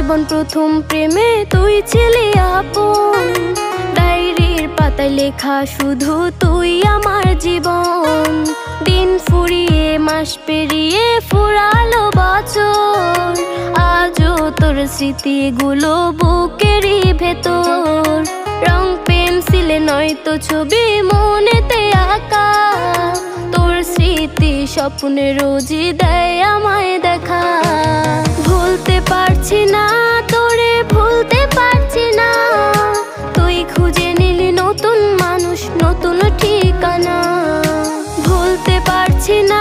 জীবন প্রথম প্রেমে তুই ছিলি আপন, ডায়েরির পাতায় লেখা শুধু তুই আমার জীবন। দিন ফুরিয়ে মাস পেরিয়ে ফুরালো বছর, আজও তোর স্মৃতিগুলো বুকেরই ভেতর। রং পেন্সিলে নয়তো ছবি মনেতে আঁকা, তোর স্মৃতি স্বপ্নে রোজই দেয় আমায় দেখা। ভুলতে পারছি না তোরে, ভুলতে পারছি না, তুই খুঁজে নিলি নতুন মানুষ, নতুন ঠিকানা। ভুলতে পারছি না